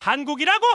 한국이라고?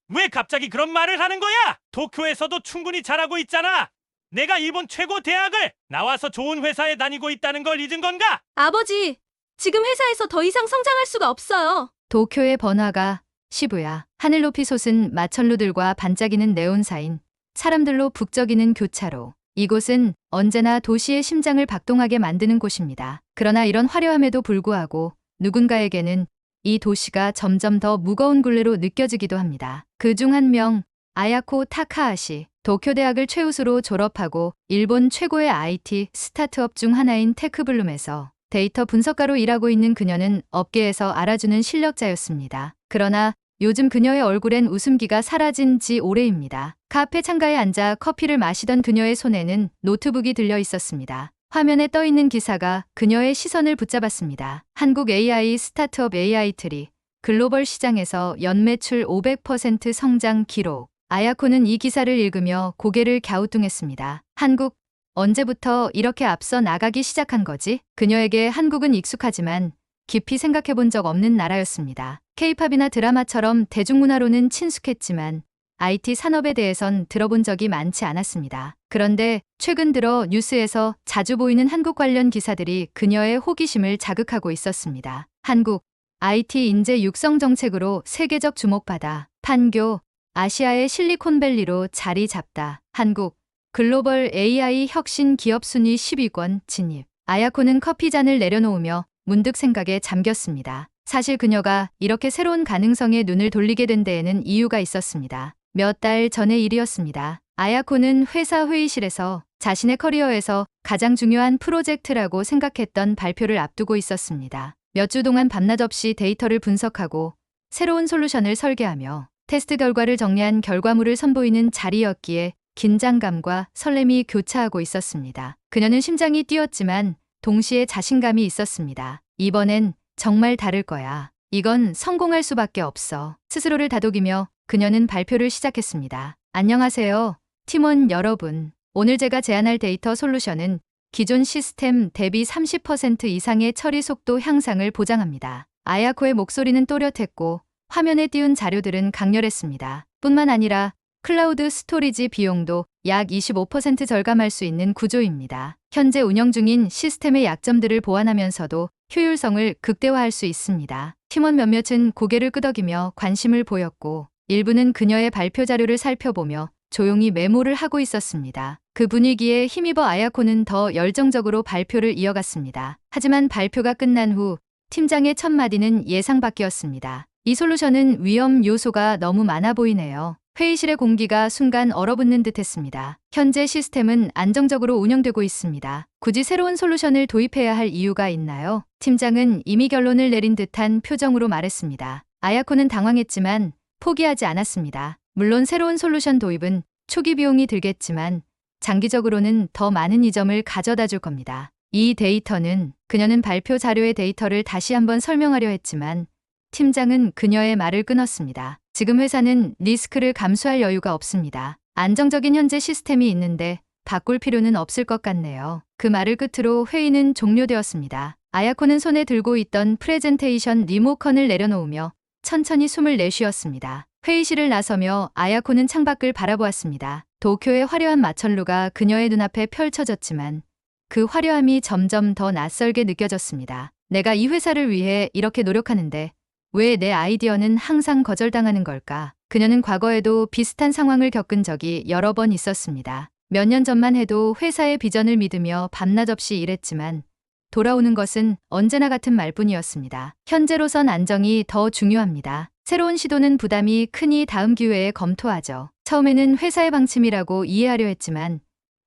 왜 갑자기 그런 말을 하는 거야? 도쿄에서도 충분히 잘하고 있잖아. 내가 일본 최고 대학을 나와서 좋은 회사에 다니고 있다는 걸 잊은 건가? 아버지, 지금 회사에서 더 이상 성장할 수가 없어요. 도쿄의 번화가 시부야. 하늘 높이 솟은 마천루들과 반짝이는 네온사인, 사람들로 북적이는 교차로. 이곳은 언제나 도시의 심장을 박동하게 만드는 곳입니다. 그러나 이런 화려함에도 불구하고 누군가에게는 이 도시가 점점 더 무거운 굴레로 느껴지기도 합니다. 그 중 한 명, 아야코 타카하시. 도쿄대학을 최우수로 졸업하고 일본 최고의 IT 스타트업 중 하나인 테크블룸에서 데이터 분석가로 일하고 있는 그녀는 업계에서 알아주는 실력자였습니다. 그러나 요즘 그녀의 얼굴엔 웃음기가 사라진 지 오래입니다. 카페 창가에 앉아 커피를 마시던 그녀의 손에는 노트북이 들려 있었습니다. 화면에 떠 있는 기사가 그녀의 시선을 붙잡았습니다. 한국 AI 스타트업 AI트리, 글로벌 시장에서 연매출 500% 성장 기록. 아야코는 이 기사를 읽으며 고개를 갸우뚱했습니다. 한국, 언제부터 이렇게 앞서 나가기 시작한 거지? 그녀에게 한국은 익숙하지만 깊이 생각해 본 적 없는 나라였습니다. K-팝이나 드라마처럼 대중문화로는 친숙했지만 IT 산업에 대해선 들어본 적이 많지 않았습니다. 그런데 최근 들어 뉴스에서 자주 보이는 한국 관련 기사들이 그녀의 호기심을 자극하고 있었습니다. 한국, IT 인재 육성 정책으로 세계적 주목받아 판교, 아시아의 실리콘밸리로 자리 잡다. 한국, 글로벌 AI 혁신 기업 순위 10위권 진입. 아야코는 커피잔을 내려놓으며 문득 생각에 잠겼습니다. 사실 그녀가 이렇게 새로운 가능성에 눈을 돌리게 된 데에는 이유가 있었습니다. 몇 달 전의 일이었습니다. 아야코는 회사 회의실에서 자신의 커리어에서 가장 중요한 프로젝트라고 생각했던 발표를 앞두고 있었습니다. 몇 주 동안 밤낮 없이 데이터를 분석하고 새로운 솔루션을 설계하며 테스트 결과를 정리한 결과물을 선보이는 자리였기에 긴장감과 설렘이 교차하고 있었습니다. 그녀는 심장이 뛰었지만 동시에 자신감이 있었습니다. 이번엔 정말 다를 거야. 이건 성공할 수밖에 없어. 스스로를 다독이며 그녀는 발표를 시작했습니다. 안녕하세요, 팀원 여러분. 오늘 제가 제안할 데이터 솔루션은 기존 시스템 대비 30% 이상의 처리 속도 향상을 보장합니다. 아야코의 목소리는 또렷했고 화면에 띄운 자료들은 강렬했습니다. 뿐만 아니라 클라우드 스토리지 비용도 약 25% 절감할 수 있는 구조입니다. 현재 운영 중인 시스템의 약점들을 보완하면서도 효율성을 극대화할 수 있습니다. 팀원 몇몇은 고개를 끄덕이며 관심을 보였고 일부는 그녀의 발표 자료를 살펴보며 조용히 메모를 하고 있었습니다. 그 분위기에 힘입어 아야코는 더 열정적으로 발표를 이어갔습니다. 하지만 발표가 끝난 후 팀장의 첫 마디는 예상 밖이었습니다. 이 솔루션은 위험 요소가 너무 많아 보이네요. 회의실의 공기가 순간 얼어붙는 듯했습니다. 현재 시스템은 안정적으로 운영되고 있습니다. 굳이 새로운 솔루션을 도입해야 할 이유가 있나요? 팀장은 이미 결론을 내린 듯한 표정으로 말했습니다. 아야코는 당황했지만 포기하지 않았습니다. 물론 새로운 솔루션 도입은 초기 비용이 들겠지만 장기적으로는 더 많은 이점을 가져다 줄 겁니다. 이 데이터는 그녀는 발표 자료의 데이터를 다시 한번 설명하려 했지만 팀장은 그녀의 말을 끊었습니다. 지금 회사는 리스크를 감수할 여유가 없습니다. 안정적인 현재 시스템이 있는데 바꿀 필요는 없을 것 같네요. 그 말을 끝으로 회의는 종료되었습니다. 아야코는 손에 들고 있던 프레젠테이션 리모컨을 내려놓으며 천천히 숨을 내쉬었습니다. 회의실을 나서며 아야코는 창밖을 바라보았습니다. 도쿄의 화려한 마천루가 그녀의 눈앞에 펼쳐졌지만 그 화려함이 점점 더 낯설게 느껴졌습니다. 내가 이 회사를 위해 이렇게 노력하는데 왜 내 아이디어는 항상 거절당하는 걸까? 그녀는 과거에도 비슷한 상황을 겪은 적이 여러 번 있었습니다. 몇 년 전만 해도 회사의 비전을 믿으며 밤낮 없이 일했지만 돌아오는 것은 언제나 같은 말뿐이었습니다. 현재로선 안정이 더 중요합니다. 새로운 시도는 부담이 크니 다음 기회에 검토하죠. 처음에는 회사의 방침이라고 이해하려 했지만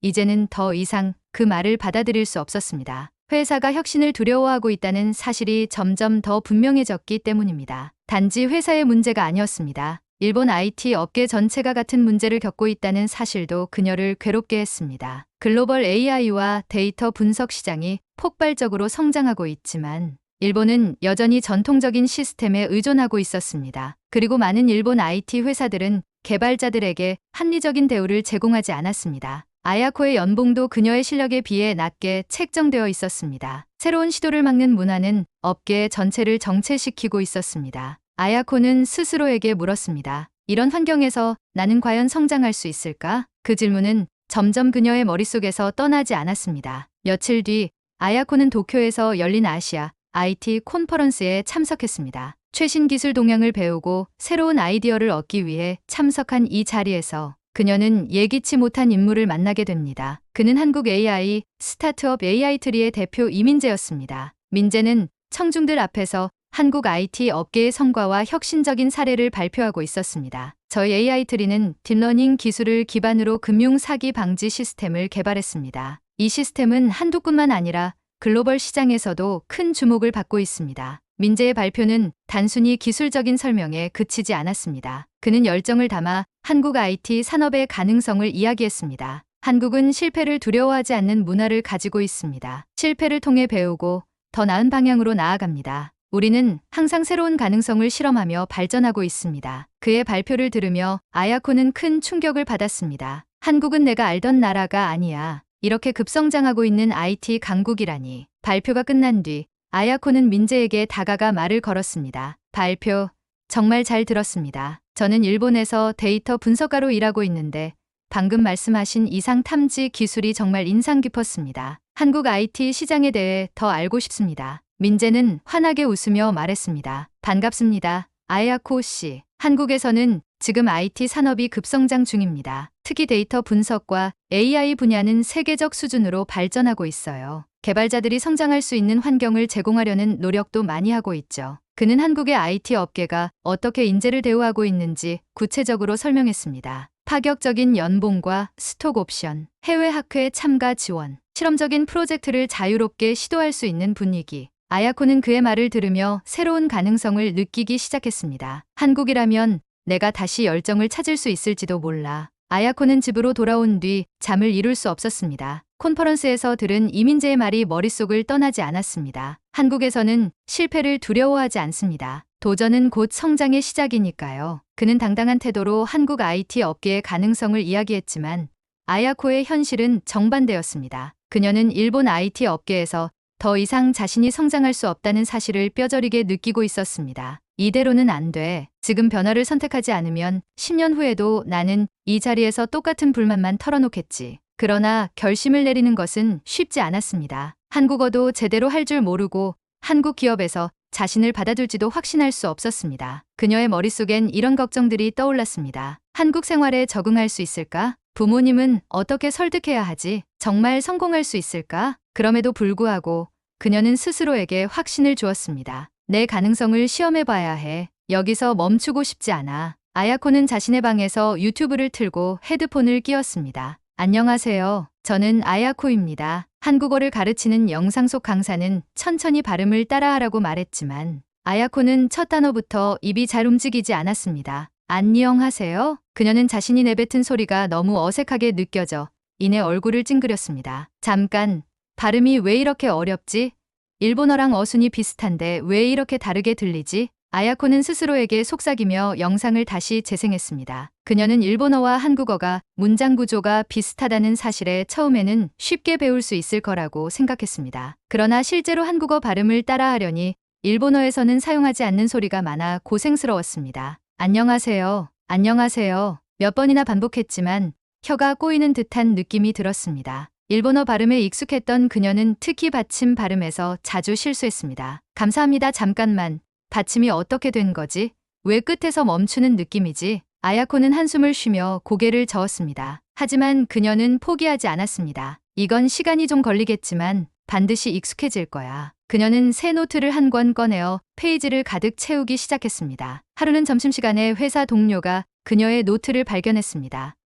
이제는 더 이상 그 말을 받아들일 수 없었습니다. 회사가 혁신을 두려워하고 있다는 사실이 점점 더 분명해졌기 때문입니다. 단지 회사의 문제가 아니었습니다. 일본 IT 업계 전체가 같은 문제를 겪고 있다는 사실도 그녀를 괴롭게 했습니다. 글로벌 AI와 데이터 분석 시장이 폭발적으로 성장하고 있지만 일본은 여전히 전통적인 시스템에 의존하고 있었습니다. 그리고 많은 일본 IT 회사들은 개발자들에게 합리적인 대우를 제공하지 않았습니다. 아야코의 연봉도 그녀의 실력에 비해 낮게 책정되어 있었습니다. 새로운 시도를 막는 문화는 업계 전체를 정체시키고 있었습니다. 아야코는 스스로에게 물었습니다. 이런 환경에서 나는 과연 성장할 수 있을까? 그 질문은 점점 그녀의 머릿속에서 떠나지 않았습니다. 며칠 뒤 아야코는 도쿄에서 열린 아시아 IT 콘퍼런스에 참석했습니다. 최신 기술 동향을 배우고 새로운 아이디어를 얻기 위해 참석한 이 자리에서 그녀는 예기치 못한 인물을 만나게 됩니다. 그는 한국 AI 스타트업 AI 트리의 대표 이민재였습니다. 민재는 청중들 앞에서 한국 IT 업계의 성과와 혁신적인 사례를 발표하고 있었습니다. 저희 AI 트리는 딥러닝 기술을 기반으로 금융 사기 방지 시스템을 개발했습니다. 이 시스템은 한두 곳만 아니라 글로벌 시장에서도 큰 주목을 받고 있습니다. 민재의 발표는 단순히 기술적인 설명에 그치지 않았습니다. 그는 열정을 담아 한국 IT 산업의 가능성을 이야기했습니다. 한국은 실패를 두려워하지 않는 문화를 가지고 있습니다. 실패를 통해 배우고 더 나은 방향으로 나아갑니다. 우리는 항상 새로운 가능성을 실험하며 발전하고 있습니다. 그의 발표를 들으며 아야코는 큰 충격을 받았습니다. 한국은 내가 알던 나라가 아니야. 이렇게 급성장하고 있는 IT 강국이라니. 발표가 끝난 뒤 아야코는 민재에게 다가가 말을 걸었습니다. 발표 정말 잘 들었습니다. 저는 일본에서 데이터 분석가로 일하고 있는데 방금 말씀하신 이상 탐지 기술이 정말 인상 깊었습니다. 한국 IT 시장에 대해 더 알고 싶습니다. 민재는 환하게 웃으며 말했습니다. 반갑습니다. 아야코 씨. 한국에서는 지금 IT 산업이 급성장 중입니다. 특히 데이터 분석과 AI 분야는 세계적 수준으로 발전하고 있어요. 개발자들이 성장할 수 있는 환경을 제공하려는 노력도 많이 하고 있죠. 그는 한국의 IT 업계가 어떻게 인재를 대우하고 있는지 구체적으로 설명했습니다. 파격적인 연봉과 스톡 옵션, 해외 학회 참가 지원, 실험적인 프로젝트를 자유롭게 시도할 수 있는 분위기. 아야코는 그의 말을 들으며 새로운 가능성을 느끼기 시작했습니다. 한국이라면 내가 다시 열정을 찾을 수 있을지도 몰라. 아야코는 집으로 돌아온 뒤 잠을 이룰 수 없었습니다. 콘퍼런스에서 들은 이민재의 말이 머릿속을 떠나지 않았습니다. 한국에서는 실패를 두려워하지 않습니다. 도전은 곧 성장의 시작이니까요. 그는 당당한 태도로 한국 IT 업계의 가능성을 이야기했지만 아야코의 현실은 정반대였습니다. 그녀는 일본 IT 업계에서 더 이상 자신이 성장할 수 없다는 사실을 뼈저리게 느끼고 있었습니다. 이대로는 안 돼. 지금 변화를 선택하지 않으면 10년 후에도 나는 이 자리에서 똑같은 불만만 털어놓겠지. 그러나 결심을 내리는 것은 쉽지 않았습니다. 한국어도 제대로 할 줄 모르고 한국 기업에서 자신을 받아들지도 확신할 수 없었습니다. 그녀의 머릿속엔 이런 걱정들이 떠올랐습니다. 한국 생활에 적응할 수 있을까? 부모님은 어떻게 설득해야 하지? 정말 성공할 수 있을까? 그럼에도 불구하고 그녀는 스스로에게 확신을 주었습니다. 내 가능성을 시험해봐야 해. 여기서 멈추고 싶지 않아. 아야코는 자신의 방에서 유튜브를 틀고 헤드폰을 끼웠습니다. 안녕하세요. 저는 아야코입니다. 한국어를 가르치는 영상 속 강사는 천천히 발음을 따라하라고 말했지만 아야코는 첫 단어부터 입이 잘 움직이지 않았습니다. 안녕하세요. 그녀는 자신이 내뱉은 소리가 너무 어색하게 느껴져 이내 얼굴을 찡그렸습니다. 잠깐, 발음이 왜 이렇게 어렵지? 일본어랑 어순이 비슷한데 왜 이렇게 다르게 들리지? 아야코는 스스로에게 속삭이며 영상을 다시 재생했습니다. 그녀는 일본어와 한국어가 문장 구조가 비슷하다는 사실에 처음에는 쉽게 배울 수 있을 거라고 생각했습니다. 그러나 실제로 한국어 발음을 따라하려니 일본어에서는 사용하지 않는 소리가 많아 고생스러웠습니다. 안녕하세요. 안녕하세요. 몇 번이나 반복했지만 혀가 꼬이는 듯한 느낌이 들었습니다. 일본어 발음에 익숙했던 그녀는 특히 받침 발음에서 자주 실수했습니다. 감사합니다. 잠깐만. 받침이 어떻게 된 거지? 왜 끝에서 멈추는 느낌이지? 아야코는 한숨을 쉬며 고개를 저었습니다. 하지만 그녀는 포기하지 않았습니다. 이건 시간이 좀 걸리겠지만 반드시 익숙해질 거야. 그녀는 새 노트를 한 권 꺼내어 페이지를 가득 채우기 시작했습니다. 하루는 점심시간에 회사 동료가 그녀의 노트를 발견했습니다.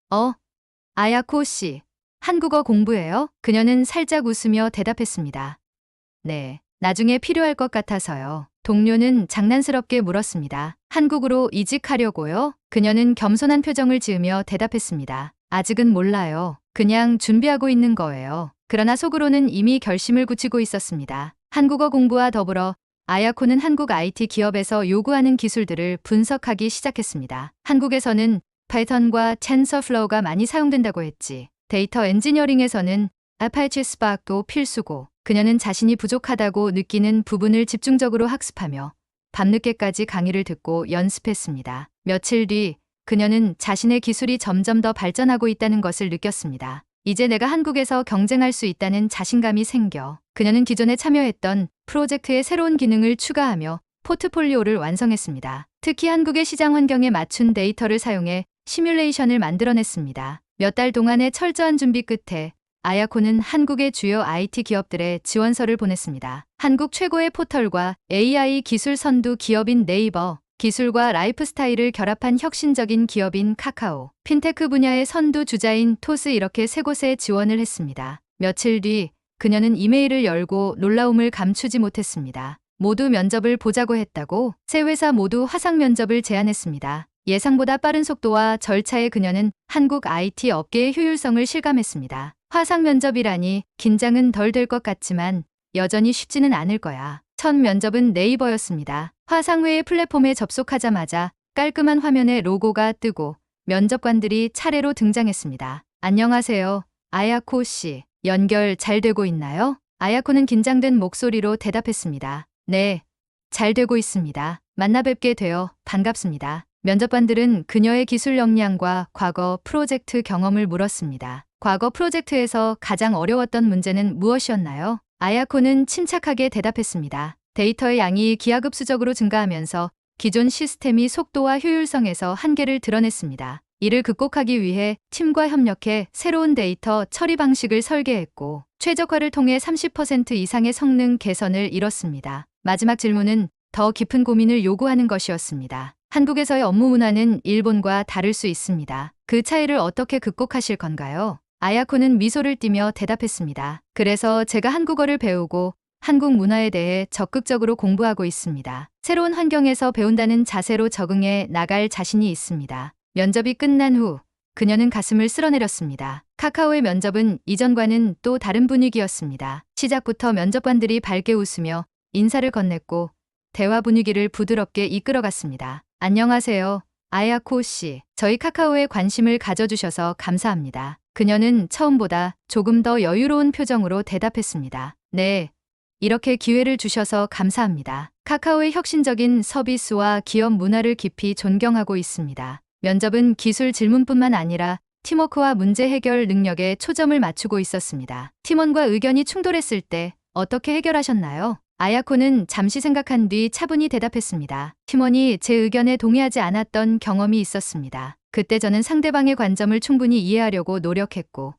아야코 씨, 한국어 공부해요? 그녀는 살짝 웃으며 대답했습니다. 네, 나중에 필요할 것 같아서요. 동료는 장난스럽게 물었습니다. 한국으로 이직하려고요? 그녀는 겸손한 표정을 지으며 대답했습니다. 아직은 몰라요. 그냥 준비하고 있는 거예요. 그러나 속으로는 이미 결심을 굳히고 있었습니다. 한국어 공부와 더불어 아야코는 한국 IT 기업에서 요구하는 기술들을 분석하기 시작했습니다. 한국에서는 파이썬과 텐서플로우가 많이 사용된다고 했지. 데이터 엔지니어링에서는 아파치 스파크도 필수고 그녀는 자신이 부족하다고 느끼는 부분을 집중적으로 학습하며 밤늦게까지 강의를 듣고 연습했습니다. 며칠 뒤 그녀는 자신의 기술이 점점 더 발전하고 있다는 것을 느꼈습니다. 이제 내가 한국에서 경쟁할 수 있다는 자신감이 생겨 그녀는 기존에 참여했던 프로젝트에 새로운 기능을 추가하며 포트폴리오를 완성했습니다. 특히 한국의 시장 환경에 맞춘 데이터를 사용해 시뮬레이션을 만들어냈습니다. 몇 달 동안의 철저한 준비 끝에 아야코는 한국의 주요 IT 기업들에 지원서를 보냈습니다. 한국 최고의 포털과 AI 기술 선두 기업인 네이버, 기술과 라이프스타일을 결합한 혁신적인 기업인 카카오, 핀테크 분야의 선두 주자인 토스 이렇게 세 곳에 지원을 했습니다. 며칠 뒤 그녀는 이메일을 열고 놀라움을 감추지 못했습니다. 모두 면접을 보자고 했다고 세 회사 모두 화상 면접을 제안했습니다. 예상보다 빠른 속도와 절차에 그녀는 한국 IT 업계의 효율성을 실감했습니다. 화상 면접이라니 긴장은 덜 될 것 같지만 여전히 쉽지는 않을 거야. 첫 면접은 네이버였습니다. 화상회의 플랫폼에 접속하자마자 깔끔한 화면에 로고가 뜨고 면접관들이 차례로 등장했습니다. 안녕하세요. 아야코 씨. 연결 잘 되고 있나요? 아야코는 긴장된 목소리로 대답했습니다. 네, 잘 되고 있습니다. 만나 뵙게 되어 반갑습니다. 면접관들은 그녀의 기술 역량과 과거 프로젝트 경험을 물었습니다. 과거 프로젝트에서 가장 어려웠던 문제는 무엇이었나요? 아야코는 침착하게 대답했습니다. 데이터의 양이 기하급수적으로 증가하면서 기존 시스템이 속도와 효율성에서 한계를 드러냈습니다. 이를 극복하기 위해 팀과 협력해 새로운 데이터 처리 방식을 설계했고 최적화를 통해 30% 이상의 성능 개선을 이뤘습니다. 마지막 질문은 더 깊은 고민을 요구하는 것이었습니다. 한국에서의 업무 문화는 일본과 다를 수 있습니다. 그 차이를 어떻게 극복하실 건가요? 아야코는 미소를 띠며 대답했습니다. 그래서 제가 한국어를 배우고 한국 문화에 대해 적극적으로 공부하고 있습니다. 새로운 환경에서 배운다는 자세로 적응해 나갈 자신이 있습니다. 면접이 끝난 후 그녀는 가슴을 쓸어내렸습니다. 카카오의 면접은 이전과는 또 다른 분위기였습니다. 시작부터 면접관들이 밝게 웃으며 인사를 건넸고 대화 분위기를 부드럽게 이끌어갔습니다. 안녕하세요. 아야코 씨. 저희 카카오에 관심을 가져주셔서 감사합니다. 그녀는 처음보다 조금 더 여유로운 표정으로 대답했습니다. 네. 이렇게 기회를 주셔서 감사합니다. 카카오의 혁신적인 서비스와 기업 문화를 깊이 존경하고 있습니다. 면접은 기술 질문뿐만 아니라 팀워크와 문제 해결 능력에 초점을 맞추고 있었습니다. 팀원과 의견이 충돌했을 때 어떻게 해결하셨나요? 아야코는 잠시 생각한 뒤 차분히 대답했습니다. 팀원이 제 의견에 동의하지 않았던 경험이 있었습니다. 그때 저는 상대방의 관점을 충분히 이해하려고 노력했고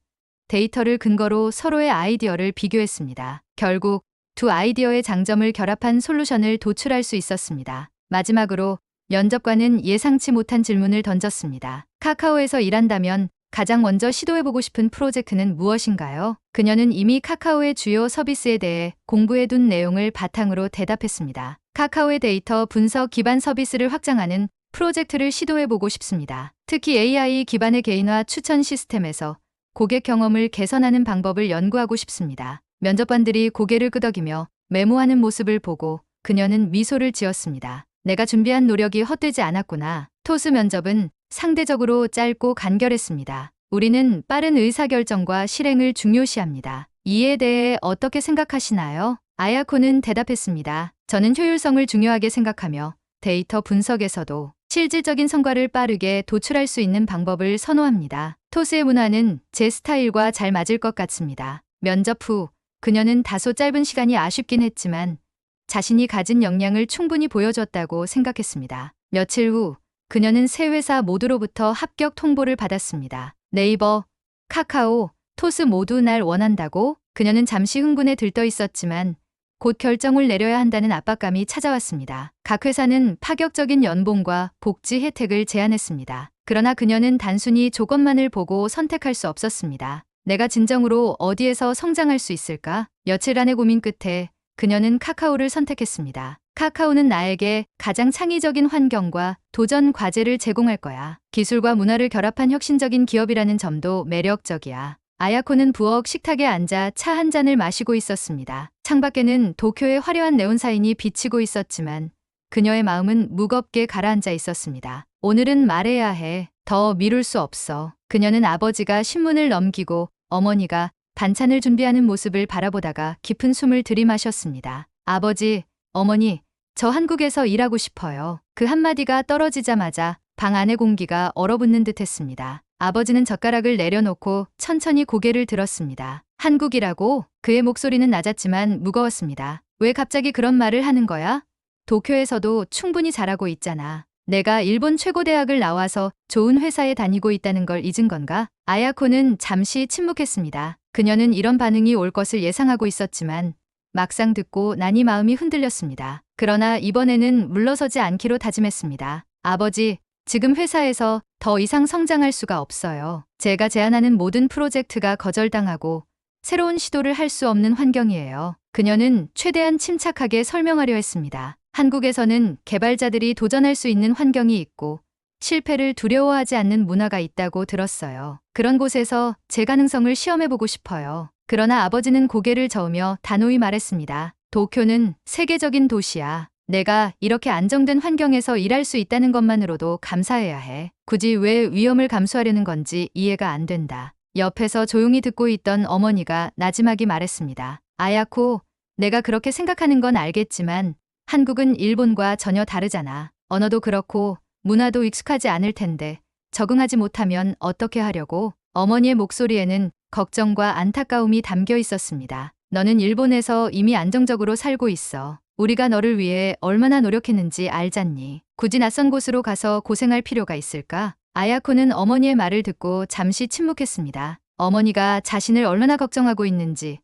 데이터를 근거로 서로의 아이디어를 비교했습니다. 결국 두 아이디어의 장점을 결합한 솔루션을 도출할 수 있었습니다. 마지막으로 면접관은 예상치 못한 질문을 던졌습니다. 카카오에서 일한다면 가장 먼저 시도해보고 싶은 프로젝트는 무엇인가요? 그녀는 이미 카카오의 주요 서비스에 대해 공부해둔 내용을 바탕으로 대답했습니다. 카카오의 데이터 분석 기반 서비스를 확장하는 프로젝트를 시도해보고 싶습니다. 특히 AI 기반의 개인화 추천 시스템에서 고객 경험을 개선하는 방법을 연구하고 싶습니다. 면접관들이 고개를 끄덕이며 메모하는 모습을 보고 그녀는 미소를 지었습니다. 내가 준비한 노력이 헛되지 않았구나. 토스 면접은 상대적으로 짧고 간결했습니다. 우리는 빠른 의사결정과 실행을 중요시합니다. 이에 대해 어떻게 생각하시나요? 아야코는 대답했습니다. 저는 효율성을 중요하게 생각하며 데이터 분석에서도 실질적인 성과를 빠르게 도출할 수 있는 방법을 선호합니다. 토스의 문화는 제 스타일과 잘 맞을 것 같습니다. 면접 후 그녀는 다소 짧은 시간이 아쉽긴 했지만 자신이 가진 역량을 충분히 보여줬다고 생각했습니다. 며칠 후 그녀는 세 회사 모두로부터 합격 통보를 받았습니다. 네이버, 카카오, 토스 모두 날 원한다고? 그녀는 잠시 흥분에 들떠 있었지만 곧 결정을 내려야 한다는 압박감이 찾아왔습니다. 각 회사는 파격적인 연봉과 복지 혜택을 제안했습니다. 그러나 그녀는 단순히 조건만을 보고 선택할 수 없었습니다. 내가 진정으로 어디에서 성장할 수 있을까? 며칠간의 고민 끝에 그녀는 카카오를 선택했습니다. 카카오는 나에게 가장 창의적인 환경과 도전 과제를 제공할 거야. 기술과 문화를 결합한 혁신적인 기업이라는 점도 매력적이야. 아야코는 부엌 식탁에 앉아 차 한 잔을 마시고 있었습니다. 창밖에는 도쿄의 화려한 네온사인이 비치고 있었지만 그녀의 마음은 무겁게 가라앉아 있었습니다. 오늘은 말해야 해. 더 미룰 수 없어. 그녀는 아버지가 신문을 넘기고 어머니가 반찬을 준비하는 모습을 바라보다가 깊은 숨을 들이마셨습니다. 아버지, 어머니, 저 한국에서 일하고 싶어요. 그 한마디가 떨어지자마자 방 안의 공기가 얼어붙는 듯 했습니다. 아버지는 젓가락을 내려놓고 천천히 고개를 들었습니다. 한국이라고? 그의 목소리는 낮았지만 무거웠습니다. 왜 갑자기 그런 말을 하는 거야? 도쿄에서도 충분히 잘하고 있잖아. 내가 일본 최고 대학을 나와서 좋은 회사에 다니고 있다는 걸 잊은 건가? 아야코는 잠시 침묵했습니다. 그녀는 이런 반응이 올 것을 예상하고 있었지만 막상 듣고 나니 마음이 흔들렸습니다. 그러나 이번에는 물러서지 않기로 다짐했습니다. 아버지, 지금 회사에서 더 이상 성장할 수가 없어요. 제가 제안하는 모든 프로젝트가 거절당하고 새로운 시도를 할 수 없는 환경이에요. 그녀는 최대한 침착하게 설명하려 했습니다. 한국에서는 개발자들이 도전할 수 있는 환경이 있고 실패를 두려워하지 않는 문화가 있다고 들었어요. 그런 곳에서 제 가능성을 시험해보고 싶어요. 그러나 아버지는 고개를 저으며 단호히 말했습니다. 도쿄는 세계적인 도시야. 내가 이렇게 안정된 환경에서 일할 수 있다는 것만으로도 감사해야 해. 굳이 왜 위험을 감수하려는 건지 이해가 안 된다. 옆에서 조용히 듣고 있던 어머니가 나지막이 말했습니다. 아야코, 내가 그렇게 생각하는 건 알겠지만 한국은 일본과 전혀 다르잖아. 언어도 그렇고 문화도 익숙하지 않을 텐데 적응하지 못하면 어떻게 하려고? 어머니의 목소리에는 걱정과 안타까움이 담겨 있었습니다. 너는 일본에서 이미 안정적으로 살고 있어. 우리가 너를 위해 얼마나 노력했는지 알잖니. 굳이 낯선 곳으로 가서 고생할 필요가 있을까? 아야코는 어머니의 말을 듣고 잠시 침묵했습니다. 어머니가 자신을 얼마나 걱정하고 있는지,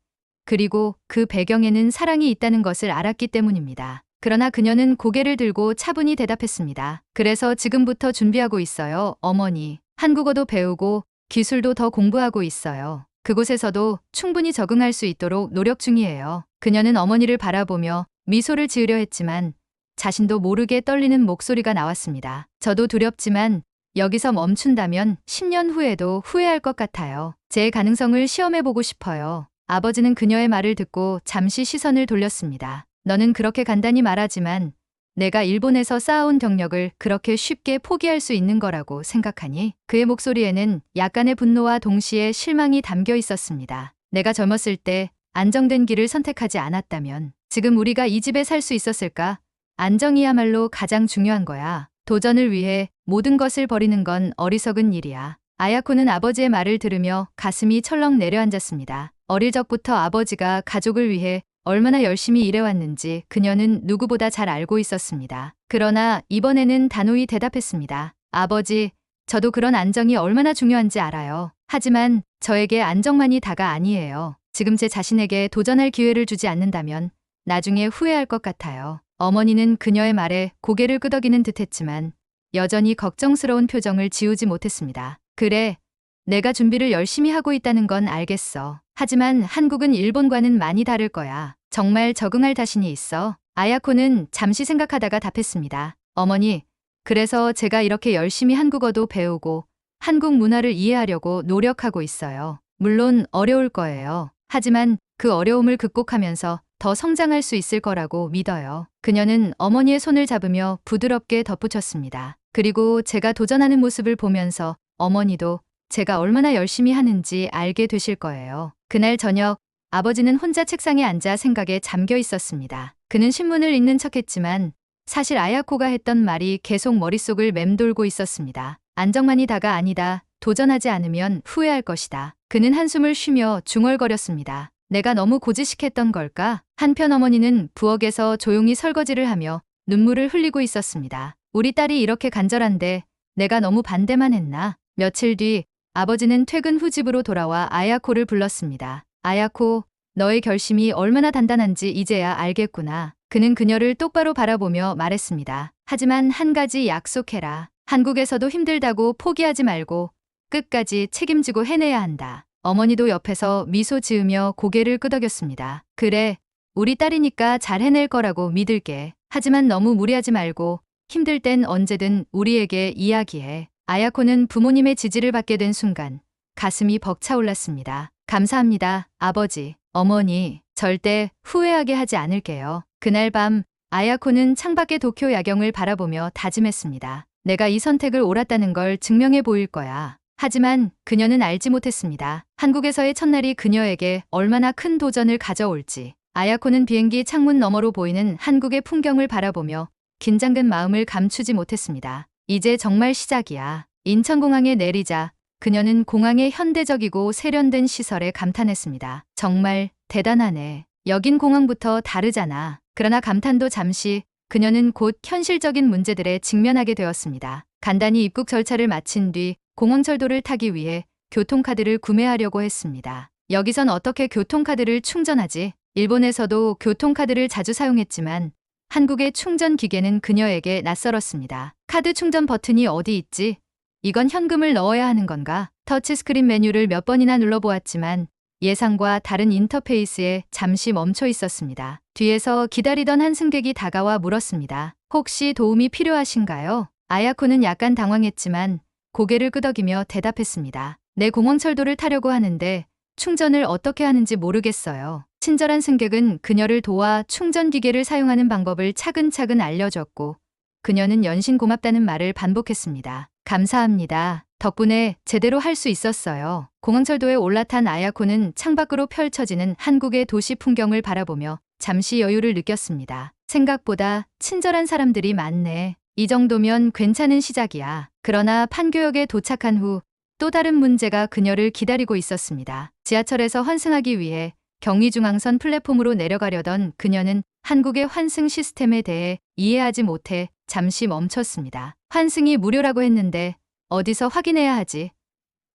그리고 그 배경에는 사랑이 있다는 것을 알았기 때문입니다. 그러나 그녀는 고개를 들고 차분히 대답했습니다. 그래서 지금부터 준비하고 있어요, 어머니. 한국어도 배우고 기술도 더 공부하고 있어요. 그곳에서도 충분히 적응할 수 있도록 노력 중이에요. 그녀는 어머니를 바라보며 미소를 지으려 했지만 자신도 모르게 떨리는 목소리가 나왔습니다. 저도 두렵지만 여기서 멈춘다면 10년 후에도 후회할 것 같아요. 제 가능성을 시험해보고 싶어요. 아버지는 그녀의 말을 듣고 잠시 시선을 돌렸습니다. 너는 그렇게 간단히 말하지만 내가 일본에서 쌓아온 경력을 그렇게 쉽게 포기할 수 있는 거라고 생각하니? 그의 목소리에는 약간의 분노와 동시에 실망이 담겨 있었습니다. 내가 젊었을 때 안정된 길을 선택하지 않았다면 지금 우리가 이 집에 살 수 있었을까? 안정이야말로 가장 중요한 거야. 도전을 위해 모든 것을 버리는 건 어리석은 일이야. 아야코는 아버지의 말을 들으며 가슴이 철렁 내려앉았습니다. 어릴 적부터 아버지가 가족을 위해 얼마나 열심히 일해왔는지 그녀는 누구보다 잘 알고 있었습니다. 그러나 이번에는 단호히 대답했습니다. 아버지, 저도 그런 안정이 얼마나 중요한지 알아요. 하지만 저에게 안정만이 다가 아니에요. 지금 제 자신에게 도전할 기회를 주지 않는다면 나중에 후회할 것 같아요. 어머니는 그녀의 말에 고개를 끄덕이는 듯했지만 여전히 걱정스러운 표정을 지우지 못했습니다. 그래, 내가 준비를 열심히 하고 있다는 건 알겠어. 하지만 한국은 일본과는 많이 다를 거야. 정말 적응할 자신이 있어? 아야코는 잠시 생각하다가 답했습니다. 어머니, 그래서 제가 이렇게 열심히 한국어도 배우고 한국 문화를 이해하려고 노력하고 있어요. 물론 어려울 거예요. 하지만 그 어려움을 극복하면서 더 성장할 수 있을 거라고 믿어요. 그녀는 어머니의 손을 잡으며 부드럽게 덧붙였습니다. 그리고 제가 도전하는 모습을 보면서 어머니도 제가 얼마나 열심히 하는지 알게 되실 거예요. 그날 저녁 아버지는 혼자 책상에 앉아 생각에 잠겨 있었습니다. 그는 신문을 읽는 척했지만 사실 아야코가 했던 말이 계속 머릿속을 맴돌고 있었습니다. 안정만이 다가 아니다. 도전하지 않으면 후회할 것이다. 그는 한숨을 쉬며 중얼거렸습니다. 내가 너무 고지식했던 걸까? 한편 어머니는 부엌에서 조용히 설거지를 하며 눈물을 흘리고 있었습니다. 우리 딸이 이렇게 간절한데 내가 너무 반대만 했나? 며칠 뒤 아버지는 퇴근 후 집으로 돌아와 아야코를 불렀습니다. 아야코, 너의 결심이 얼마나 단단한지 이제야 알겠구나. 그는 그녀를 똑바로 바라보며 말했습니다. 하지만 한 가지 약속해라. 한국에서도 힘들다고 포기하지 말고 끝까지 책임지고 해내야 한다. 어머니도 옆에서 미소 지으며 고개를 끄덕였습니다. 그래, 우리 딸이니까 잘 해낼 거라고 믿을게. 하지만 너무 무리하지 말고 힘들 땐 언제든 우리에게 이야기해. 아야코는 부모님의 지지를 받게 된 순간 가슴이 벅차올랐습니다. 감사합니다, 아버지, 어머니. 절대 후회하게 하지 않을게요. 그날 밤 아야코는 창밖의 도쿄 야경을 바라보며 다짐했습니다. 내가 이 선택을 옳았다는 걸 증명해 보일 거야. 하지만 그녀는 알지 못했습니다. 한국에서의 첫날이 그녀에게 얼마나 큰 도전을 가져올지. 아야코는 비행기 창문 너머로 보이는 한국의 풍경을 바라보며 긴장된 마음을 감추지 못했습니다. 이제 정말 시작이야. 인천공항에 내리자 그녀는 공항의 현대적이고 세련된 시설에 감탄했습니다. 정말 대단하네. 여긴 공항부터 다르잖아. 그러나 감탄도 잠시, 그녀는 곧 현실적인 문제들에 직면하게 되었습니다. 간단히 입국 절차를 마친 뒤 공항철도를 타기 위해 교통카드를 구매하려고 했습니다. 여기선 어떻게 교통카드를 충전하지? 일본에서도 교통카드를 자주 사용했지만 한국의 충전 기계는 그녀에게 낯설었습니다. 카드 충전 버튼이 어디 있지? 이건 현금을 넣어야 하는 건가? 터치스크린 메뉴를 몇 번이나 눌러보았지만 예상과 다른 인터페이스에 잠시 멈춰 있었습니다. 뒤에서 기다리던 한 승객이 다가와 물었습니다. 혹시 도움이 필요하신가요? 아야코는 약간 당황했지만 고개를 끄덕이며 대답했습니다. 내 공항철도를 타려고 하는데 충전을 어떻게 하는지 모르겠어요. 친절한 승객은 그녀를 도와 충전기계를 사용하는 방법을 차근차근 알려줬고 그녀는 연신 고맙다는 말을 반복했습니다. 감사합니다. 덕분에 제대로 할 수 있었어요. 공항철도에 올라탄 아야코는 창밖으로 펼쳐지는 한국의 도시 풍경을 바라보며 잠시 여유를 느꼈습니다. 생각보다 친절한 사람들이 많네. 이 정도면 괜찮은 시작이야. 그러나 판교역에 도착한 후 또 다른 문제가 그녀를 기다리고 있었습니다. 지하철에서 환승하기 위해 경의중앙선 플랫폼으로 내려가려던 그녀는 한국의 환승 시스템에 대해 이해하지 못해 잠시 멈췄습니다. 환승이 무료라고 했는데 어디서 확인해야 하지?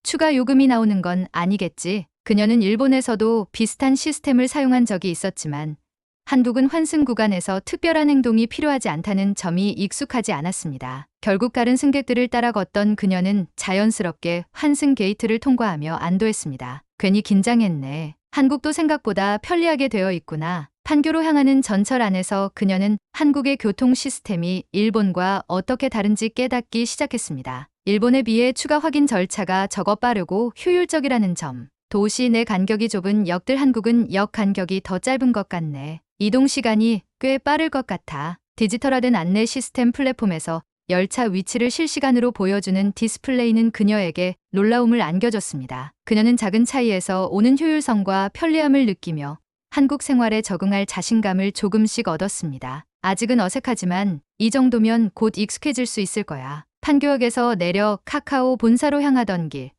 추가 요금이 나오는 건 아니겠지? 그녀는 일본에서도 비슷한 시스템을 사용한 적이 있었지만 한국은 환승 구간에서 특별한 행동이 필요하지 않다는 점이 익숙하지 않았습니다. 결국 다른 승객들을 따라 걷던 그녀는 자연스럽게 환승 게이트를 통과하며 안도했습니다. 괜히 긴장했네. 한국도 생각보다 편리하게 되어 있구나. 판교로 향하는 전철 안에서 그녀는 한국의 교통 시스템이 일본과 어떻게 다른지 깨닫기 시작했습니다. 일본에 비해 추가 확인 절차가 적어 빠르고 효율적이라는 점. 도시 내 간격이 좁은 역들 한국은 역 간격이 더 짧은 것 같네. 이동 시간이 꽤 빠를 것 같아. 디지털화된 안내 시스템 플랫폼에서 열차 위치를 실시간으로 보여주는 디스플레이는 그녀에게 놀라움을 안겨줬습니다. 그녀는 작은 차이에서 오는 효율성과 편리함을 느끼며 한국 생활에 적응할 자신감을 조금씩 얻었습니다. 아직은 어색하지만 이 정도면 곧 익숙해질 수 있을 거야. 판교역에서 내려 카카오 본사로 향하던 길.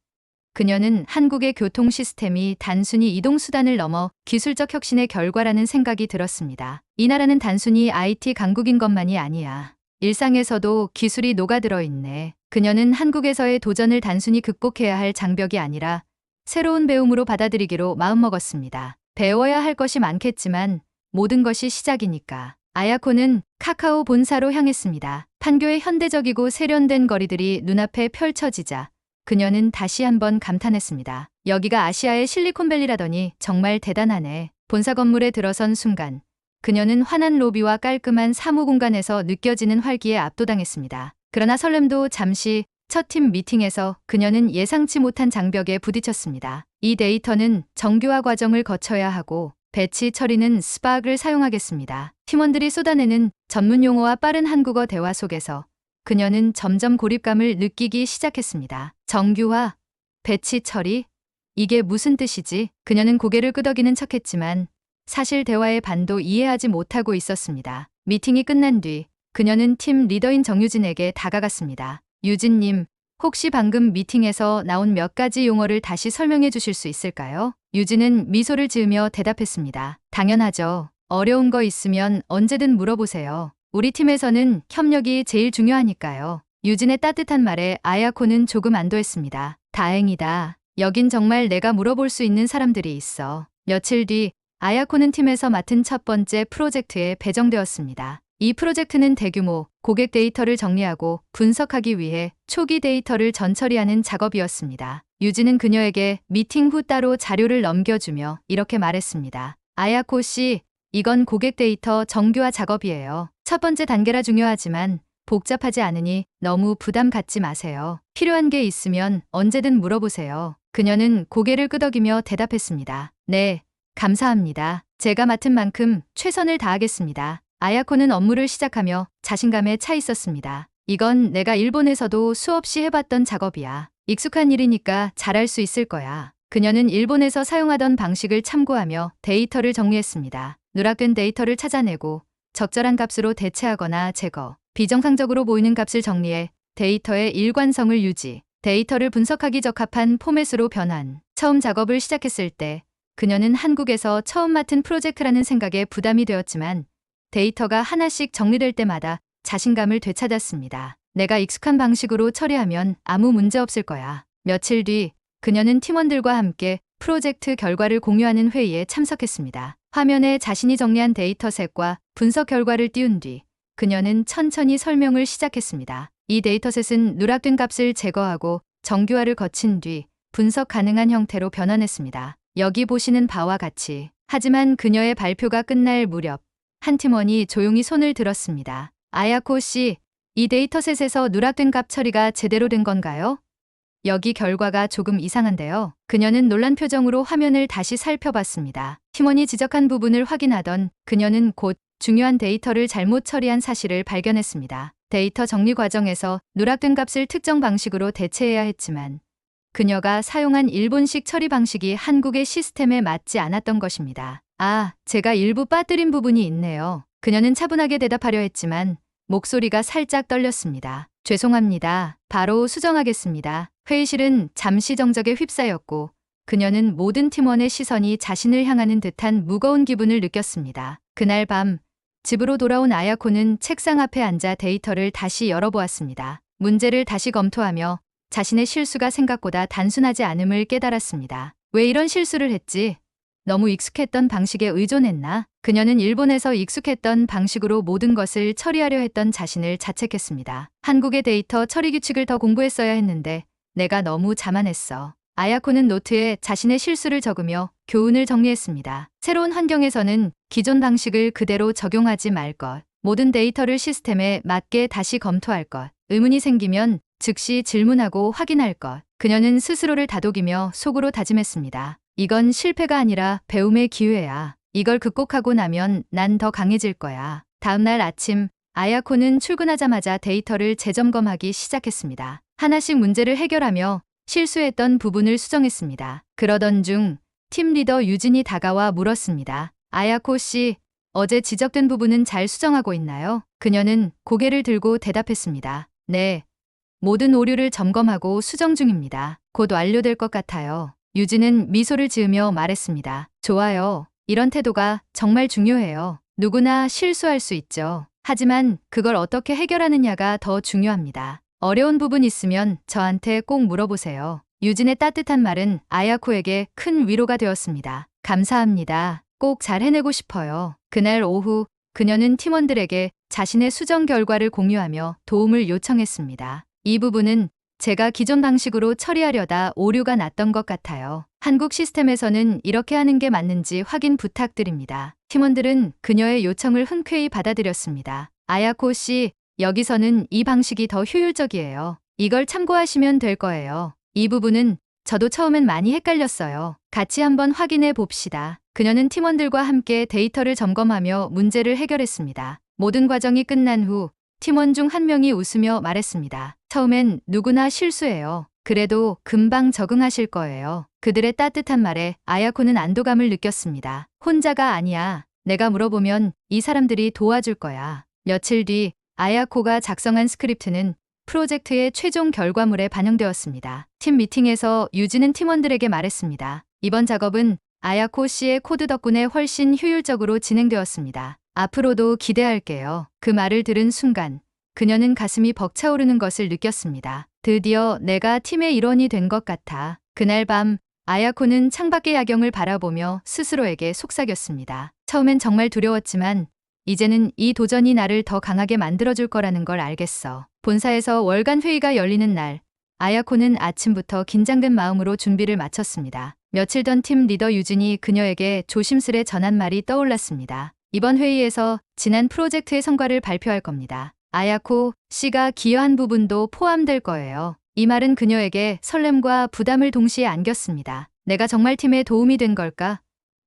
그녀는 한국의 교통 시스템이 단순히 이동수단을 넘어 기술적 혁신의 결과라는 생각이 들었습니다. 이 나라는 단순히 IT 강국인 것만이 아니야. 일상에서도 기술이 녹아들어 있네. 그녀는 한국에서의 도전을 단순히 극복해야 할 장벽이 아니라 새로운 배움으로 받아들이기로 마음먹었습니다. 배워야 할 것이 많겠지만 모든 것이 시작이니까. 아야코는 카카오 본사로 향했습니다. 판교의 현대적이고 세련된 거리들이 눈앞에 펼쳐지자 그녀는 다시 한번 감탄했습니다. 여기가 아시아의 실리콘밸리라더니 정말 대단하네. 본사 건물에 들어선 순간 그녀는 환한 로비와 깔끔한 사무 공간에서 느껴지는 활기에 압도당했습니다. 그러나 설렘도 잠시 첫 팀 미팅에서 그녀는 예상치 못한 장벽에 부딪혔습니다. 이 데이터는 정교화 과정을 거쳐야 하고 배치 처리는 스파크를 사용하겠습니다. 팀원들이 쏟아내는 전문 용어와 빠른 한국어 대화 속에서 그녀는 점점 고립감을 느끼기 시작했습니다. 정규화, 배치 처리, 이게 무슨 뜻이지? 그녀는 고개를 끄덕이는 척했지만 사실 대화의 반도 이해하지 못하고 있었습니다. 미팅이 끝난 뒤 그녀는 팀 리더인 정유진에게 다가갔습니다. 유진님, 혹시 방금 미팅에서 나온 몇 가지 용어를 다시 설명해 주실 수 있을까요? 유진은 미소를 지으며 대답했습니다. 당연하죠. 어려운 거 있으면 언제든 물어보세요. 우리 팀에서는 협력이 제일 중요하니까요. 유진의 따뜻한 말에 아야코는 조금 안도했습니다. 다행이다. 여긴 정말 내가 물어볼 수 있는 사람들이 있어. 며칠 뒤 아야코는 팀에서 맡은 첫 번째 프로젝트에 배정되었습니다. 이 프로젝트는 대규모 고객 데이터를 정리하고 분석하기 위해 초기 데이터를 전처리하는 작업이었습니다. 유진은 그녀에게 미팅 후 따로 자료를 넘겨주며 이렇게 말했습니다. 아야코 씨, 이건 고객 데이터 정교화 작업이에요. 첫 번째 단계라 중요하지만 복잡하지 않으니 너무 부담 갖지 마세요. 필요한 게 있으면 언제든 물어보세요. 그녀는 고개를 끄덕이며 대답했습니다. 네, 감사합니다. 제가 맡은 만큼 최선을 다하겠습니다. 아야코는 업무를 시작하며 자신감에 차 있었습니다. 이건 내가 일본에서도 수없이 해봤던 작업이야. 익숙한 일이니까 잘할 수 있을 거야. 그녀는 일본에서 사용하던 방식을 참고하며 데이터를 정리했습니다. 누락된 데이터를 찾아내고 적절한 값으로 대체하거나 제거, 비정상적으로 보이는 값을 정리해 데이터의 일관성을 유지, 데이터를 분석하기 적합한 포맷으로 변환. 처음 작업을 시작했을 때 그녀는 한국에서 처음 맡은 프로젝트라는 생각에 부담이 되었지만 데이터가 하나씩 정리될 때마다 자신감을 되찾았습니다. 내가 익숙한 방식으로 처리하면 아무 문제 없을 거야. 며칠 뒤 그녀는 팀원들과 함께 프로젝트 결과를 공유하는 회의에 참석했습니다. 화면에 자신이 정리한 데이터셋과 분석 결과를 띄운 뒤 그녀는 천천히 설명을 시작했습니다. 이 데이터셋은 누락된 값을 제거하고 정규화를 거친 뒤 분석 가능한 형태로 변환했습니다. 여기 보시는 바와 같이. 하지만 그녀의 발표가 끝날 무렵 한 팀원이 조용히 손을 들었습니다. 아야코 씨, 이 데이터셋에서 누락된 값 처리가 제대로 된 건가요? 여기 결과가 조금 이상한데요. 그녀는 놀란 표정으로 화면을 다시 살펴봤습니다. 팀원이 지적한 부분을 확인하던 그녀는 곧 중요한 데이터를 잘못 처리한 사실을 발견했습니다. 데이터 정리 과정에서 누락된 값을 특정 방식으로 대체해야 했지만 그녀가 사용한 일본식 처리 방식이 한국의 시스템에 맞지 않았던 것입니다. 아, 제가 일부 빠뜨린 부분이 있네요. 그녀는 차분하게 대답하려 했지만 목소리가 살짝 떨렸습니다. 죄송합니다. 바로 수정하겠습니다. 회의실은 잠시 정적에 휩싸였고 그녀는 모든 팀원의 시선이 자신을 향하는 듯한 무거운 기분을 느꼈습니다. 그날 밤 집으로 돌아온 아야코는 책상 앞에 앉아 데이터를 다시 열어보았습니다. 문제를 다시 검토하며 자신의 실수가 생각보다 단순하지 않음을 깨달았습니다. 왜 이런 실수를 했지? 너무 익숙했던 방식에 의존했나? 그녀는 일본에서 익숙했던 방식으로 모든 것을 처리하려 했던 자신을 자책했습니다. 한국의 데이터 처리 규칙을 더 공부했어야 했는데 내가 너무 자만했어. 아야코는 노트에 자신의 실수를 적으며 교훈을 정리했습니다. 새로운 환경에서는 기존 방식을 그대로 적용하지 말 것. 모든 데이터를 시스템에 맞게 다시 검토할 것. 의문이 생기면 즉시 질문하고 확인할 것. 그녀는 스스로를 다독이며 속으로 다짐했습니다. 이건 실패가 아니라 배움의 기회야. 이걸 극복하고 나면 난 더 강해질 거야. 다음 날 아침, 아야코는 출근하자마자 데이터를 재점검하기 시작했습니다. 하나씩 문제를 해결하며 실수했던 부분을 수정했습니다. 그러던 중 팀 리더 유진이 다가와 물었습니다. 아야코 씨, 어제 지적된 부분은 잘 수정하고 있나요? 그녀는 고개를 들고 대답했습니다. 네. 모든 오류를 점검하고 수정 중입니다. 곧 완료될 것 같아요. 유진은 미소를 지으며 말했습니다. 좋아요. 이런 태도가 정말 중요해요. 누구나 실수할 수 있죠. 하지만 그걸 어떻게 해결하느냐가 더 중요합니다. 어려운 부분 있으면 저한테 꼭 물어보세요. 유진의 따뜻한 말은 아야코에게 큰 위로가 되었습니다. 감사합니다. 꼭 잘 해내고 싶어요. 그날 오후 그녀는 팀원들에게 자신의 수정 결과를 공유하며 도움을 요청했습니다. 이 부분은 제가 기존 방식으로 처리하려다 오류가 났던 것 같아요. 한국 시스템에서는 이렇게 하는 게 맞는지 확인 부탁드립니다. 팀원들은 그녀의 요청을 흔쾌히 받아들였습니다. 아야코 씨, 여기서는 이 방식이 더 효율적이에요. 이걸 참고하시면 될 거예요. 이 부분은 저도 처음엔 많이 헷갈렸어요. 같이 한번 확인해 봅시다. 그녀는 팀원들과 함께 데이터를 점검하며 문제를 해결했습니다. 모든 과정이 끝난 후 팀원 중 한 명이 웃으며 말했습니다. 처음엔 누구나 실수해요. 그래도 금방 적응하실 거예요. 그들의 따뜻한 말에 아야코는 안도감을 느꼈습니다. 혼자가 아니야. 내가 물어보면 이 사람들이 도와줄 거야. 며칠 뒤 아야코가 작성한 스크립트는 프로젝트의 최종 결과물에 반영되었습니다. 팀 미팅에서 유진은 팀원들에게 말했습니다. 이번 작업은 아야코 씨의 코드 덕분에 훨씬 효율적으로 진행되었습니다. 앞으로도 기대할게요. 그 말을 들은 순간 그녀는 가슴이 벅차오르는 것을 느꼈습니다. 드디어 내가 팀의 일원이 된 것 같아. 그날 밤 아야코는 창밖의 야경을 바라보며 스스로에게 속삭였습니다. 처음엔 정말 두려웠지만 이제는 이 도전이 나를 더 강하게 만들어줄 거라는 걸 알겠어. 본사에서 월간 회의가 열리는 날, 아야코는 아침부터 긴장된 마음으로 준비를 마쳤습니다. 며칠 전 팀 리더 유진이 그녀에게 조심스레 전한 말이 떠올랐습니다. 이번 회의에서 지난 프로젝트의 성과를 발표할 겁니다. 아야코 씨가 기여한 부분도 포함될 거예요. 이 말은 그녀에게 설렘과 부담을 동시에 안겼습니다. 내가 정말 팀에 도움이 된 걸까?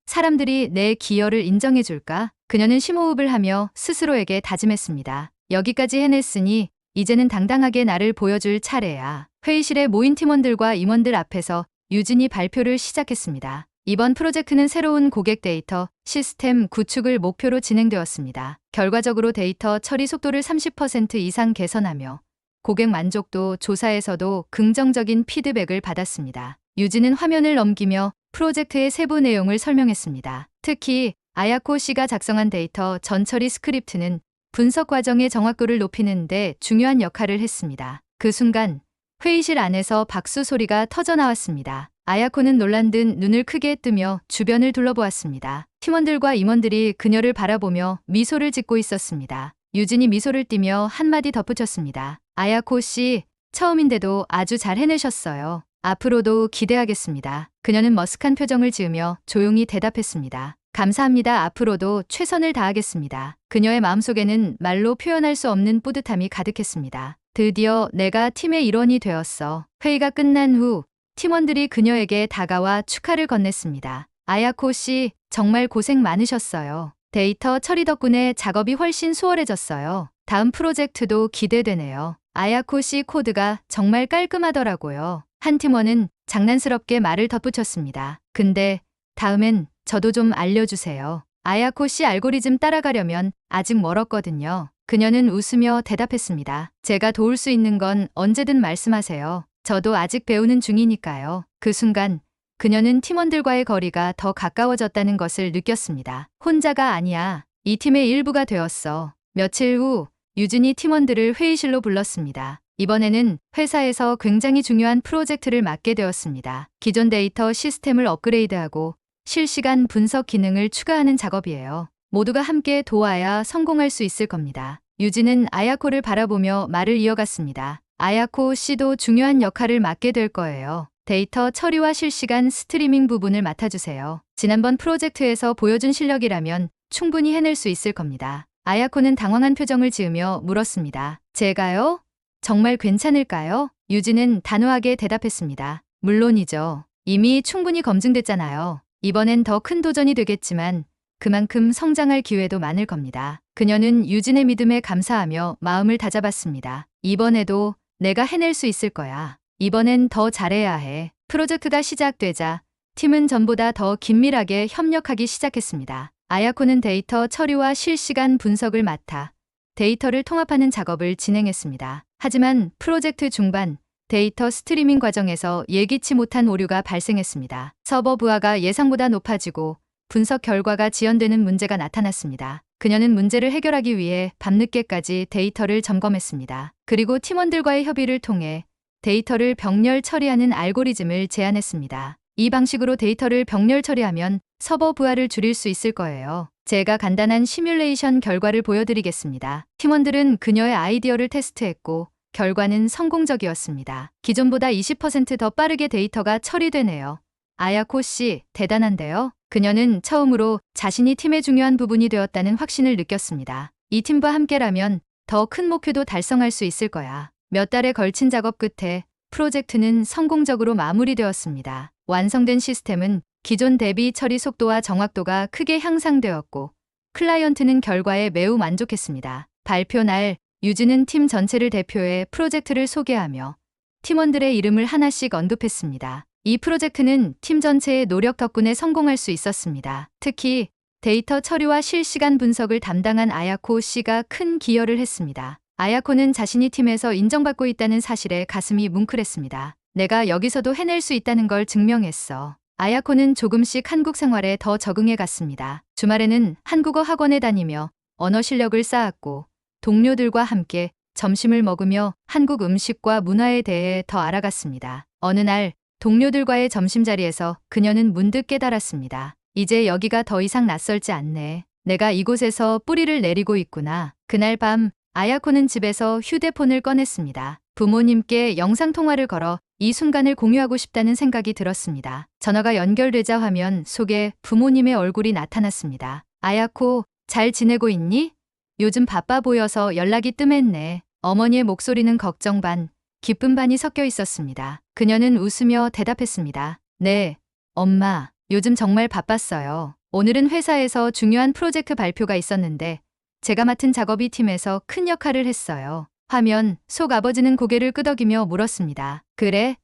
사람들이 내 기여를 인정해줄까? 그녀는 심호흡을 하며 스스로에게 다짐했습니다. 여기까지 해냈으니 이제는 당당하게 나를 보여줄 차례야. 회의실에 모인 팀원들과 임원들 앞에서 유진이 발표를 시작했습니다. 이번 프로젝트는 새로운 고객 데이터 시스템 구축을 목표로 진행되었습니다. 결과적으로 데이터 처리 속도를 30% 이상 개선하며 고객 만족도 조사에서도 긍정적인 피드백을 받았습니다. 유진은 화면을 넘기며 프로젝트의 세부 내용을 설명했습니다. 특히 아야코 씨가 작성한 데이터 전처리 스크립트는 분석 과정의 정확도를 높이는 데 중요한 역할을 했습니다. 그 순간 회의실 안에서 박수 소리가 터져 나왔습니다. 아야코는 놀란 듯 눈을 크게 뜨며 주변을 둘러보았습니다. 팀원들과 임원들이 그녀를 바라보며 미소를 짓고 있었습니다. 유진이 미소를 띠며 한마디 덧붙였습니다. 아야코 씨, 처음인데도 아주 잘 해내셨어요. 앞으로도 기대하겠습니다. 그녀는 머쓱한 표정을 지으며 조용히 대답했습니다. 감사합니다. 앞으로도 최선을 다하겠습니다. 그녀의 마음속에는 말로 표현할 수 없는 뿌듯함이 가득했습니다. 드디어 내가 팀의 일원이 되었어. 회의가 끝난 후 팀원들이 그녀에게 다가와 축하를 건넸습니다. 아야코 씨, 정말 고생 많으셨어요. 데이터 처리 덕분에 작업이 훨씬 수월해졌어요. 다음 프로젝트도 기대되네요. 아야코 씨 코드가 정말 깔끔하더라고요. 한 팀원은 장난스럽게 말을 덧붙였습니다. 근데 다음엔 저도 좀 알려주세요. 아야코 씨 알고리즘 따라가려면 아직 멀었거든요. 그녀는 웃으며 대답했습니다. 제가 도울 수 있는 건 언제든 말씀하세요. 저도 아직 배우는 중이니까요. 그 순간 그녀는 팀원들과의 거리가 더 가까워졌다는 것을 느꼈습니다. 혼자가 아니야. 이 팀의 일부가 되었어. 며칠 후 유진이 팀원들을 회의실로 불렀습니다. 이번에는 회사에서 굉장히 중요한 프로젝트를 맡게 되었습니다. 기존 데이터 시스템을 업그레이드하고 실시간 분석 기능을 추가하는 작업이에요. 모두가 함께 도와야 성공할 수 있을 겁니다. 유진은 아야코를 바라보며 말을 이어갔습니다. 아야코 씨도 중요한 역할을 맡게 될 거예요. 데이터 처리와 실시간 스트리밍 부분을 맡아주세요. 지난번 프로젝트에서 보여준 실력이라면 충분히 해낼 수 있을 겁니다. 아야코는 당황한 표정을 지으며 물었습니다. 제가요? 정말 괜찮을까요? 유진은 단호하게 대답했습니다. 물론이죠. 이미 충분히 검증됐잖아요. 이번엔 더 큰 도전이 되겠지만 그만큼 성장할 기회도 많을 겁니다. 그녀는 유진의 믿음에 감사하며 마음을 다잡았습니다. 이번에도 내가 해낼 수 있을 거야. 이번엔 더 잘해야 해. 프로젝트가 시작되자 팀은 전보다 더 긴밀하게 협력하기 시작했습니다. 아야코는 데이터 처리와 실시간 분석을 맡아 데이터를 통합하는 작업을 진행했습니다. 하지만 프로젝트 중반 데이터 스트리밍 과정에서 예기치 못한 오류가 발생했습니다. 서버 부하가 예상보다 높아지고 분석 결과가 지연되는 문제가 나타났습니다. 그녀는 문제를 해결하기 위해 밤늦게까지 데이터를 점검했습니다. 그리고 팀원들과의 협의를 통해 데이터를 병렬 처리하는 알고리즘을 제안했습니다. 이 방식으로 데이터를 병렬 처리하면 서버 부하를 줄일 수 있을 거예요. 제가 간단한 시뮬레이션 결과를 보여드리겠습니다. 팀원들은 그녀의 아이디어를 테스트했고 결과는 성공적이었습니다. 기존보다 20% 더 빠르게 데이터가 처리되네요. 아야코 씨, 대단한데요? 그녀는 처음으로 자신이 팀의 중요한 부분이 되었다는 확신을 느꼈습니다. 이 팀과 함께라면 더 큰 목표도 달성할 수 있을 거야. 몇 달에 걸친 작업 끝에 프로젝트는 성공적으로 마무리되었습니다. 완성된 시스템은 기존 대비 처리 속도와 정확도가 크게 향상되었고 클라이언트는 결과에 매우 만족했습니다. 발표 날 유진은 팀 전체를 대표해 프로젝트를 소개하며 팀원들의 이름을 하나씩 언급했습니다. 이 프로젝트는 팀 전체의 노력 덕분에 성공할 수 있었습니다. 특히 데이터 처리와 실시간 분석을 담당한 아야코 씨가 큰 기여를 했습니다. 아야코는 자신이 팀에서 인정받고 있다는 사실에 가슴이 뭉클했습니다. 내가 여기서도 해낼 수 있다는 걸 증명했어. 아야코는 조금씩 한국 생활에 더 적응해 갔습니다. 주말에는 한국어 학원에 다니며 언어 실력을 쌓았고 동료들과 함께 점심을 먹으며 한국 음식과 문화에 대해 더 알아갔습니다. 어느 날 동료들과의 점심자리에서 그녀는 문득 깨달았습니다. 이제 여기가 더 이상 낯설지 않네. 내가 이곳에서 뿌리를 내리고 있구나. 그날 밤 아야코는 집에서 휴대폰을 꺼냈습니다. 부모님께 영상통화를 걸어 이 순간을 공유하고 싶다는 생각이 들었습니다. 전화가 연결되자 화면 속에 부모님의 얼굴이 나타났습니다. 아야코, 잘 지내고 있니? 요즘 바빠 보여서 연락이 뜸했네. 어머니의 목소리는 걱정 반, 기쁨 반이 섞여 있었습니다. 그녀는 웃으며 대답했습니다. 네, 엄마, 요즘 정말 바빴어요. 오늘은 회사에서 중요한 프로젝트 발표가 있었는데 제가 맡은 작업이 팀에서 큰 역할을 했어요. 화면 속 아버지는 고개를 끄덕이며 물었습니다. 그래?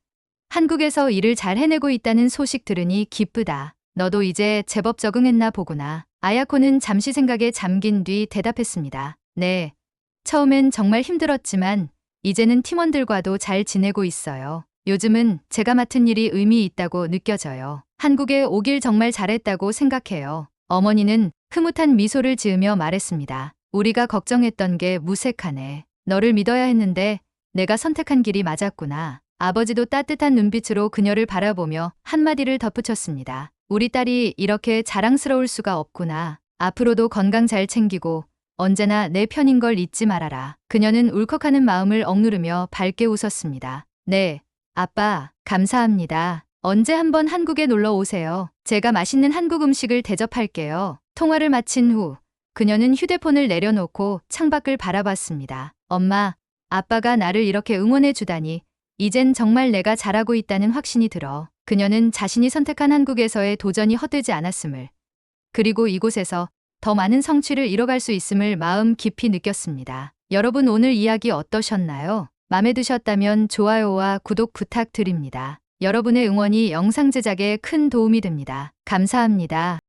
한국에서 일을 잘 해내고 있다는 소식 들으니 기쁘다. 너도 이제 제법 적응했나 보구나. 아야코는 잠시 생각에 잠긴 뒤 대답했습니다. 네. 처음엔 정말 힘들었지만 이제는 팀원들과도 잘 지내고 있어요. 요즘은 제가 맡은 일이 의미 있다고 느껴져요. 한국에 오길 정말 잘했다고 생각해요. 어머니는 흐뭇한 미소를 지으며 말했습니다. 우리가 걱정했던 게 무색하네. 너를 믿어야 했는데 내가 선택한 길이 맞았구나. 아버지도 따뜻한 눈빛으로 그녀를 바라보며 한마디를 덧붙였습니다. 우리 딸이 이렇게 자랑스러울 수가 없구나. 앞으로도 건강 잘 챙기고 언제나 내 편인 걸 잊지 말아라. 그녀는 울컥하는 마음을 억누르며 밝게 웃었습니다. 네, 아빠, 감사합니다. 언제 한번 한국에 놀러 오세요. 제가 맛있는 한국 음식을 대접할게요. 통화를 마친 후 그녀는 휴대폰을 내려놓고 창밖을 바라봤습니다. 엄마, 아빠가 나를 이렇게 응원해 주다니 이젠 정말 내가 잘하고 있다는 확신이 들어. 그녀는 자신이 선택한 한국에서의 도전이 헛되지 않았음을, 그리고 이곳에서 더 많은 성취를 이뤄갈 수 있음을 마음 깊이 느꼈습니다. 여러분 오늘 이야기 어떠셨나요? 마음에 드셨다면 좋아요와 구독 부탁드립니다. 여러분의 응원이 영상 제작에 큰 도움이 됩니다. 감사합니다.